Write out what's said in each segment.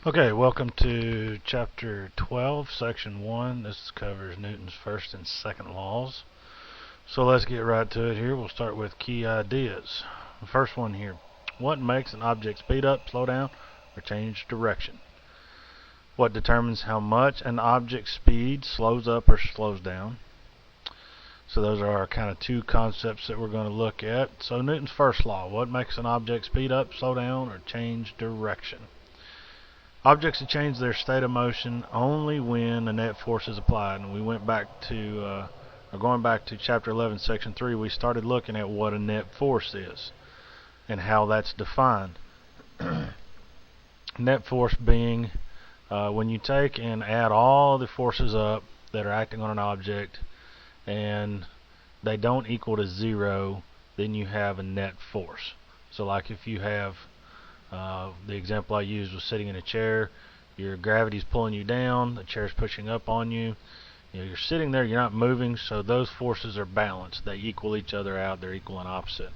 Okay, welcome to Chapter 12, Section 1. This covers Newton's first and second laws. So let's get right to it here. We'll start with key ideas. The first one here. What makes an object speed up, slow down, or change direction? What determines how much an object's speed slows up or slows down? So those are our kind of two concepts that we're going to look at. So Newton's first law. What makes an object speed up, slow down, or change direction? Objects change their state of motion only when a net force is applied. And we went back to, going back to Chapter 11, Section 3, we started looking at what a net force is and how that's defined. Net force being when you take and add all the forces up that are acting on an object and they don't equal to zero, then you have a net force. So like if you have the example I used was sitting in a chair. Your gravity's pulling you down. The chair's pushing up on you. You're sitting there. You're not moving. So those forces are balanced. They equal each other out. They're equal and opposite.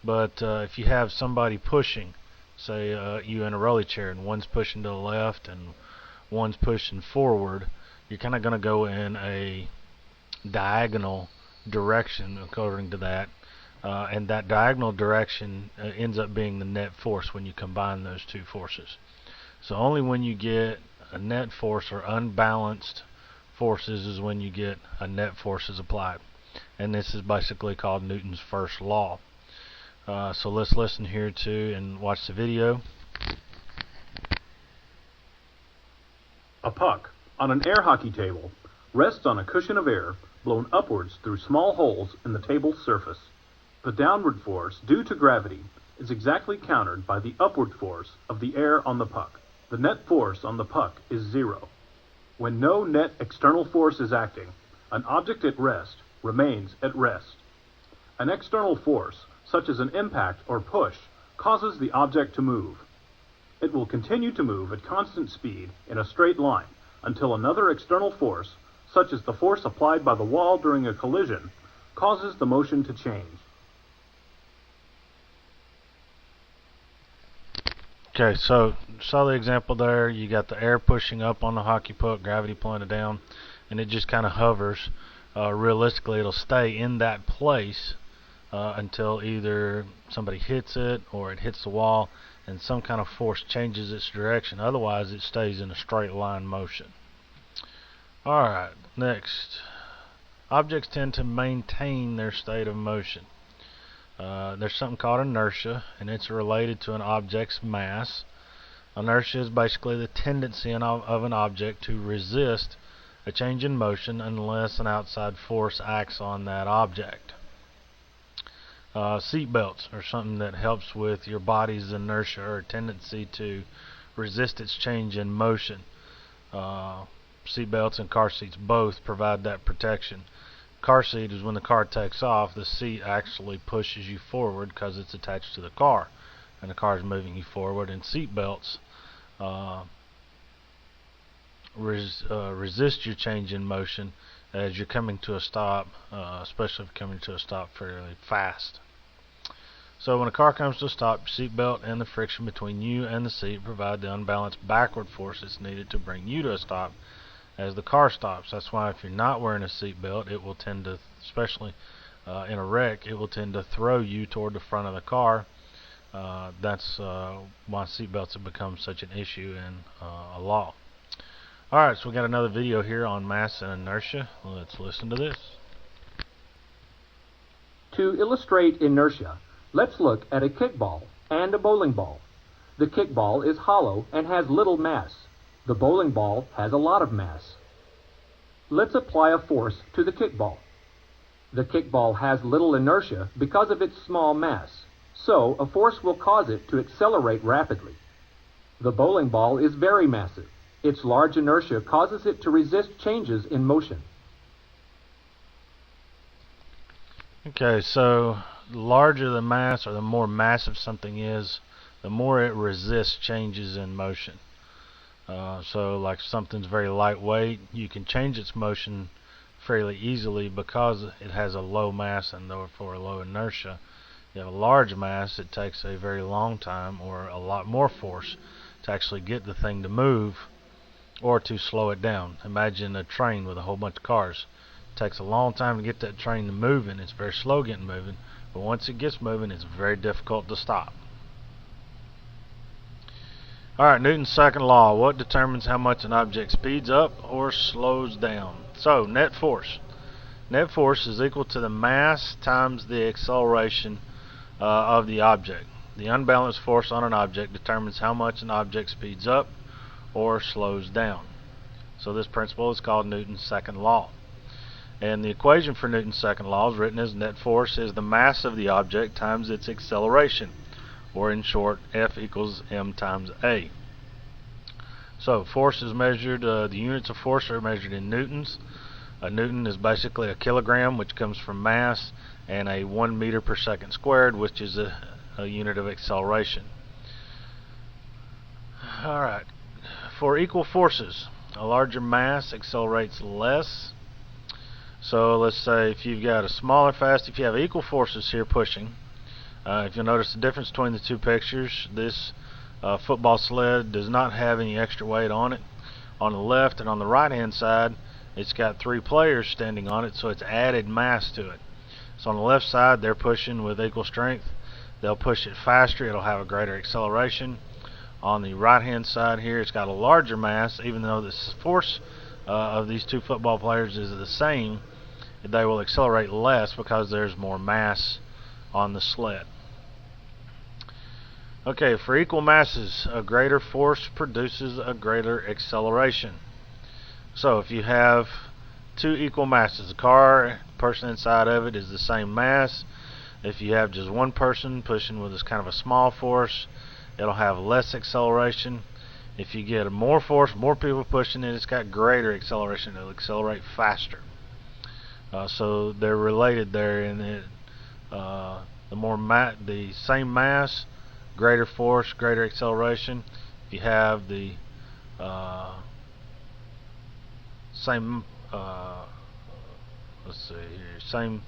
But if you have somebody pushing, say you in a rolly chair, and one's pushing to the left and one's pushing forward, you're kind of going to go in a diagonal direction according to that. And that diagonal direction ends up being the net force when you combine those two forces. So only when you get a net force or unbalanced forces is when you get a net force is applied. And this is basically called Newton's first law. So let's listen here to and watch the video. A puck on an air hockey table rests on a cushion of air blown upwards through small holes in the table's surface. The downward force due to gravity is exactly countered by the upward force of the air on the puck. The net force on the puck is zero. When no net external force is acting, an object at rest remains at rest. An external force, such as an impact or push, causes the object to move. It will continue to move at constant speed in a straight line until another external force, such as the force applied by the wall during a collision, causes the motion to change. Okay, so saw the example there. You got the air pushing up on the hockey puck, gravity pulling it down, and it just kind of hovers. Realistically, it'll stay in that place until either somebody hits it or it hits the wall and some kind of force changes its direction. Otherwise, it stays in a straight line motion. Alright, next. Objects tend to maintain their state of motion. There's something called inertia, and it's related to an object's mass. Inertia is basically the tendency of an object to resist a change in motion unless an outside force acts on that object. Seat belts are something that helps with your body's inertia or tendency to resist its change in motion. Seat belts and car seats both provide that protection. Car seat is when the car takes off, the seat actually pushes you forward because it's attached to the car and the car is moving you forward. And seat belts resist your change in motion as you're coming to a stop, especially if you're coming to a stop fairly fast. So when a car comes to a stop, your seat belt and the friction between you and the seat provide the unbalanced backward force that's needed to bring you to a stop as the car stops. That's why if you're not wearing a seat belt, it will tend to, especially in a wreck, it will tend to throw you toward the front of the car. That's why seat belts have become such an issue in a law. Alright, so we got another video here on mass and inertia. Let's listen to this. To illustrate inertia, let's look at a kickball and a bowling ball. The kickball is hollow and has little mass. The bowling ball has a lot of mass. Let's apply a force to the kickball. The kickball has little inertia because of its small mass, so a force will cause it to accelerate rapidly. The bowling ball is very massive. Its large inertia causes it to resist changes in motion. Okay, so the larger the mass or the more massive something is, the more it resists changes in motion. So like something's very lightweight, you can change its motion fairly easily because it has a low mass and therefore a low inertia. You have a large mass, it takes a very long time or a lot more force to actually get the thing to move or to slow it down. Imagine a train with a whole bunch of cars. It takes a long time to get that train to moving. It's very slow getting moving, but once it gets moving, it's very difficult to stop. Alright, Newton's second law. What determines how much an object speeds up or slows down? So, net force. Net force is equal to the mass times the acceleration of the object. The unbalanced force on an object determines how much an object speeds up or slows down. So this principle is called Newton's second law. And the equation for Newton's second law is written as net force is the mass of the object times its acceleration, or in short, F equals m times a. So force is measured, the units of force are measured in newtons. A newton is basically a kilogram, which comes from mass, and a 1 meter per second squared, which is a unit of acceleration. Alright, for equal forces, a larger mass accelerates less. So let's say if you've got a smaller fast, if you have equal forces here pushing, if you'll notice the difference between the two pictures, this football sled does not have any extra weight on it. On the left and on the right hand side, it's got 3 players standing on it, so it's added mass to it. So on the left side, they're pushing with equal strength. They'll push it faster, it'll have a greater acceleration. On the right hand side here, it's got a larger mass. Even though the force of these 2 football players is the same, they will accelerate less because there's more mass on the sled. Okay, for equal masses, a greater force produces a greater acceleration. So if you have 2 equal masses, the car, person inside of it is the same mass. If you have just one person pushing with this kind of a small force, it'll have less acceleration. If you get more force, more people pushing it, it's got greater acceleration. It'll accelerate faster. So they're related there in it. The same mass, greater force, greater acceleration. If you have the same, let's see here, same.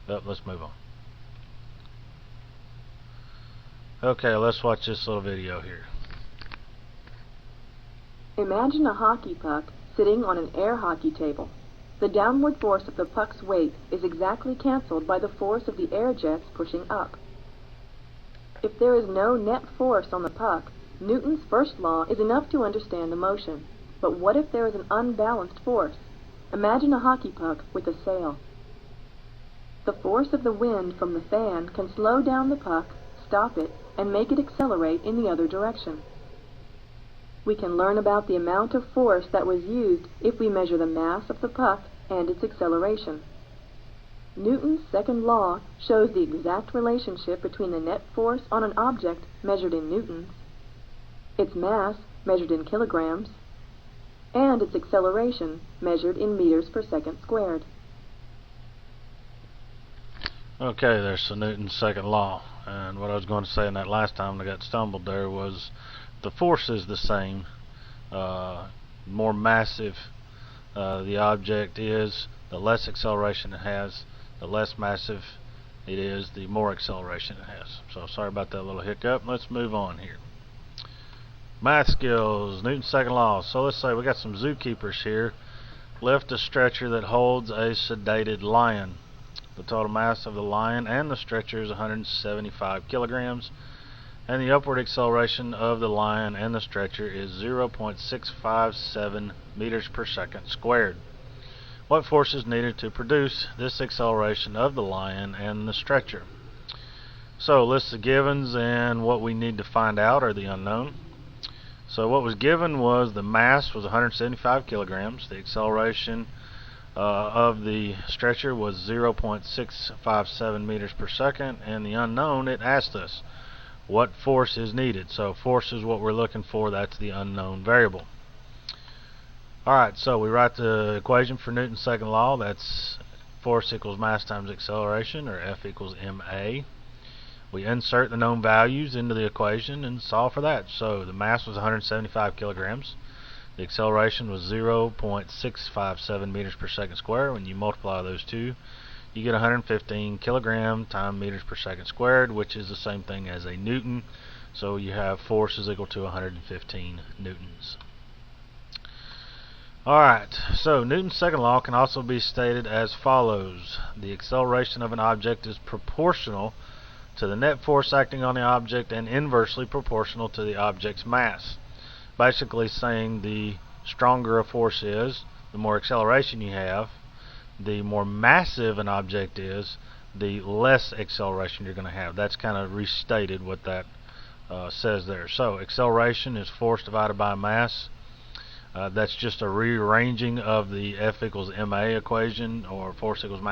Let's move on. Okay, let's watch this little video here. Imagine a hockey puck sitting on an air hockey table. The downward force of the puck's weight is exactly cancelled by the force of the air jets pushing up. If there is no net force on the puck, Newton's first law is enough to understand the motion. But what if there is an unbalanced force? Imagine a hockey puck with a sail. The force of the wind from the fan can slow down the puck, stop it, and make it accelerate in the other direction. We can learn about the amount of force that was used if we measure the mass of the puck and its acceleration. Newton's second law shows the exact relationship between the net force on an object measured in newtons, its mass measured in kilograms, and its acceleration measured in meters per second squared. Okay, there's the Newton's second law. And what I was going to say in that last time I got stumbled there was the force is the same. More massive the object is, the less acceleration it has. The less massive it is, the more acceleration it has. So sorry about that little hiccup. Let's move on here. Math skills, Newton's second law. So let's say we got some zookeepers here. Lift a stretcher that holds a sedated lion. The total mass of the lion and the stretcher is 175 kilograms, and the upward acceleration of the lion and the stretcher is 0.657 meters per second squared. What force is needed to produce this acceleration of the lion and the stretcher? So list the givens, and what we need to find out are the unknown. So what was given was the mass was 175 kilograms, the acceleration of the stretcher was 0.657 meters per second, and the unknown, it asked us what force is needed. So force is what we're looking for, that's the unknown variable. Alright, so we write the equation for Newton's second law. That's force equals mass times acceleration, or F equals ma. We insert the known values into the equation and solve for that. So the mass was 175 kilograms. The acceleration was 0.657 meters per second squared. When you multiply those two, you get 115 kilogram times meters per second squared, which is the same thing as a newton. So you have force is equal to 115 newtons. Alright, so Newton's second law can also be stated as follows. The acceleration of an object is proportional to the net force acting on the object and inversely proportional to the object's mass. Basically saying the stronger a force is, the more acceleration you have. The more massive an object is, the less acceleration you're going to have. That's kind of restated what that says there. So acceleration is force divided by mass. That's just a rearranging of the F equals ma equation, or force equals mass